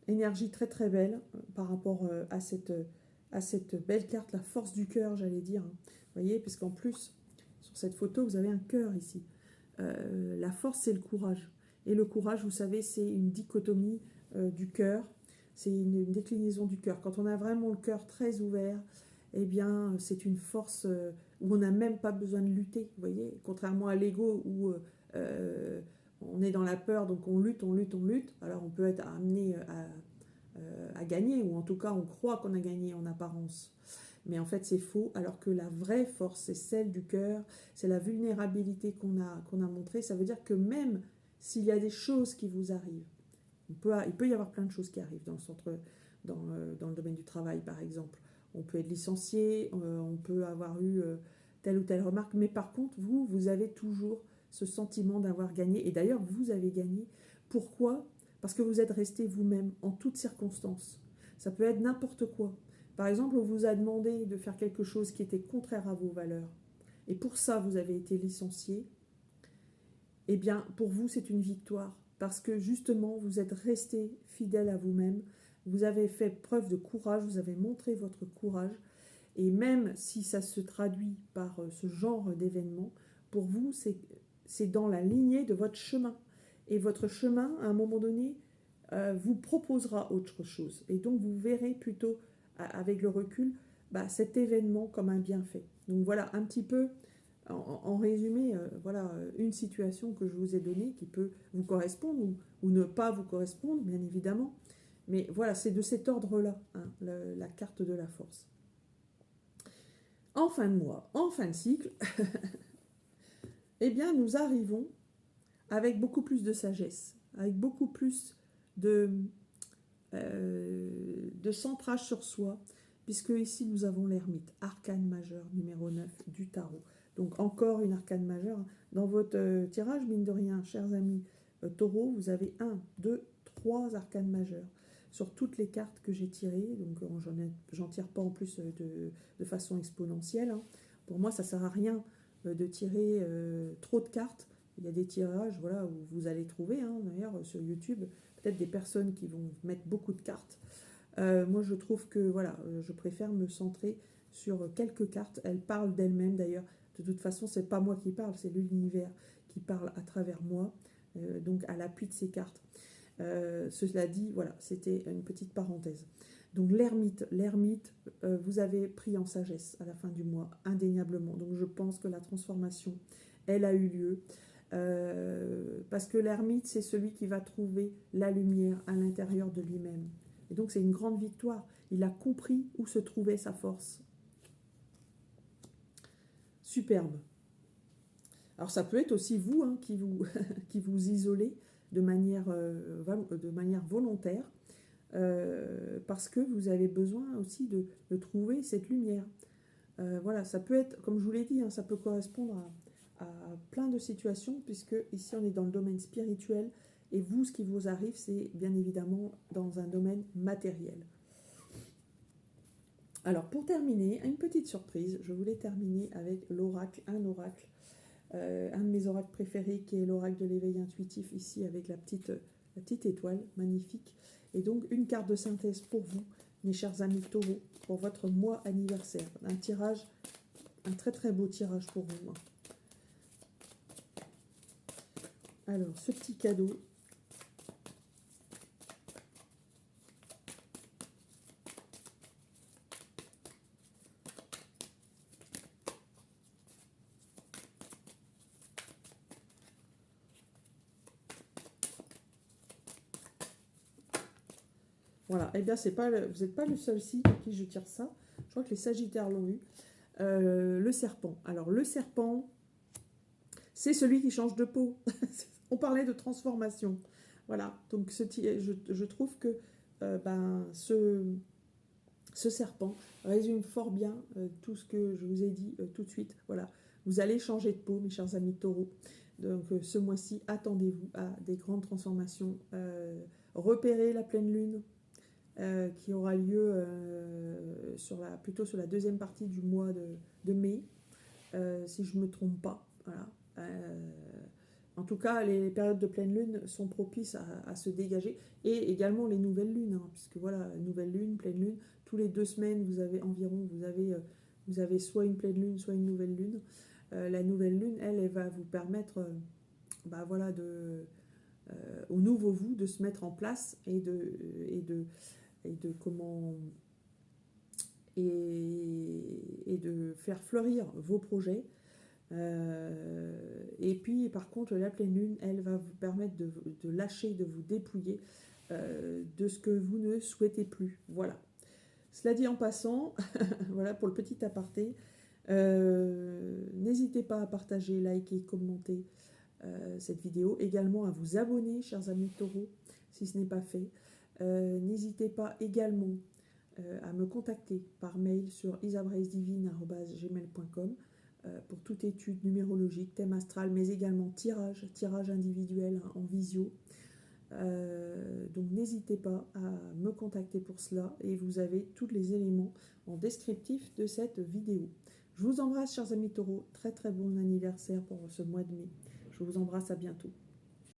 énergie très très belle par rapport à cette belle carte, la force du cœur, j'allais dire. Vous voyez, parce qu'en plus, sur cette photo, vous avez un cœur ici. La force, c'est le courage. Et le courage, vous savez, c'est une dichotomie du cœur. C'est une déclinaison du cœur. Quand on a vraiment le cœur très ouvert, eh bien, c'est une force où on n'a même pas besoin de lutter. Vous voyez, contrairement à l'ego où on est dans la peur, donc on lutte, on lutte, on lutte. Alors on peut être amené à gagner, ou en tout cas on croit qu'on a gagné en apparence. Mais en fait c'est faux, alors que la vraie force, c'est celle du cœur, c'est la vulnérabilité qu'on a montrée. Ça veut dire que même s'il y a des choses qui vous arrivent, il peut y avoir plein de choses qui arrivent dans le centre, dans le domaine du travail par exemple. On peut être licencié, on peut avoir eu telle ou telle remarque, mais par contre, vous avez toujours ce sentiment d'avoir gagné. Et d'ailleurs, vous avez gagné. Pourquoi? Parce que vous êtes resté vous-même en toutes circonstances. Ça peut être n'importe quoi. Par exemple, on vous a demandé de faire quelque chose qui était contraire à vos valeurs. Et pour ça, vous avez été licencié. Eh bien, pour vous, c'est une victoire. Parce que justement, vous êtes resté fidèle à vous-même. Vous avez fait preuve de courage, vous avez montré votre courage. Et même si ça se traduit par ce genre d'événement, pour vous, c'est dans la lignée de votre chemin. Et votre chemin, à un moment donné, vous proposera autre chose. Et donc, vous verrez plutôt, avec le recul, cet événement comme un bienfait. Donc voilà, un petit peu, en résumé, voilà une situation que je vous ai donnée qui peut vous correspondre ou ne pas vous correspondre, bien évidemment. Mais voilà, c'est de cet ordre-là, hein, la carte de la force. En fin de mois, en fin de cycle, eh bien, nous arrivons avec beaucoup plus de sagesse, avec beaucoup plus de, de centrage sur soi, puisque ici nous avons l'ermite, arcane majeur numéro 9 du tarot. Donc encore une arcane majeure. Dans votre tirage, mine de rien, chers amis taureaux, vous avez 1, 2, 3 arcanes majeures sur toutes les cartes que j'ai tirées. Donc j'en tire pas en plus de façon exponentielle. Hein. Pour moi, ça sert à rien de tirer trop de cartes. Il y a des tirages voilà, où vous allez trouver, hein, d'ailleurs, sur YouTube, peut-être des personnes qui vont mettre beaucoup de cartes. Moi, je trouve que voilà, je préfère me centrer sur quelques cartes. Elles parlent d'elles-mêmes d'ailleurs. De toute façon, c'est pas moi qui parle, c'est l'univers qui parle à travers moi, donc à l'appui de ces cartes. Cela dit, voilà, c'était une petite parenthèse. Donc l'ermite, vous avez pris en sagesse à la fin du mois, indéniablement. Donc je pense que la transformation, elle a eu lieu. Parce que l'ermite, c'est celui qui va trouver la lumière à l'intérieur de lui-même. Et donc c'est une grande victoire. Il a compris où se trouvait sa force. Superbe. Alors ça peut être aussi vous hein, qui vous isolez de manière volontaire parce que vous avez besoin aussi de trouver cette lumière. Voilà, ça peut être, comme je vous l'ai dit, hein, ça peut correspondre à plein de situations, puisque ici on est dans le domaine spirituel, et vous, ce qui vous arrive, c'est bien évidemment dans un domaine matériel. Alors pour terminer, une petite surprise, je voulais terminer avec l'oracle, un de mes oracles préférés qui est l'oracle de l'éveil intuitif, ici avec la petite étoile, magnifique. Et donc une carte de synthèse pour vous, mes chers amis taureaux, pour votre mois anniversaire. Un tirage, un très très beau tirage pour vous. Alors, ce petit cadeau. Voilà, et eh bien vous n'êtes pas le seul signe à qui je tire ça. Je crois que les Sagittaires l'ont eu. Le serpent. Alors, le serpent, c'est celui qui change de peau. On parlait de transformation. Voilà, donc je trouve que ce serpent résume fort bien tout ce que je vous ai dit tout de suite. Voilà, vous allez changer de peau, mes chers amis taureaux. Donc ce mois-ci, attendez-vous à des grandes transformations. Repérez la pleine lune qui aura lieu plutôt sur la deuxième partie du mois de mai, si je ne me trompe pas. Voilà. En tout cas, les périodes de pleine lune sont propices à se dégager, et également les nouvelles lunes, hein, puisque voilà, nouvelle lune, pleine lune, tous les 2 semaines, vous avez environ, vous avez soit une pleine lune, soit une nouvelle lune. La nouvelle lune, elle va vous permettre, bah, voilà, au nouveau vous, de se mettre en place et de comment et de faire fleurir vos projets. Et puis, par contre, la pleine lune, elle va vous permettre de lâcher, de vous dépouiller de ce que vous ne souhaitez plus. Voilà. Cela dit en passant, voilà pour le petit aparté. N'hésitez pas à partager, liker, commenter cette vidéo. Également à vous abonner, chers amis taureaux, si ce n'est pas fait. N'hésitez pas également à me contacter par mail sur isabraisdivine@gmail.com pour toute étude numérologique, thème astral, mais également tirage individuel, hein, en visio. Donc n'hésitez pas à me contacter pour cela, et vous avez tous les éléments en descriptif de cette vidéo. Je vous embrasse, chers amis taureaux. Très très bon anniversaire pour ce mois de mai. Je vous embrasse, à bientôt.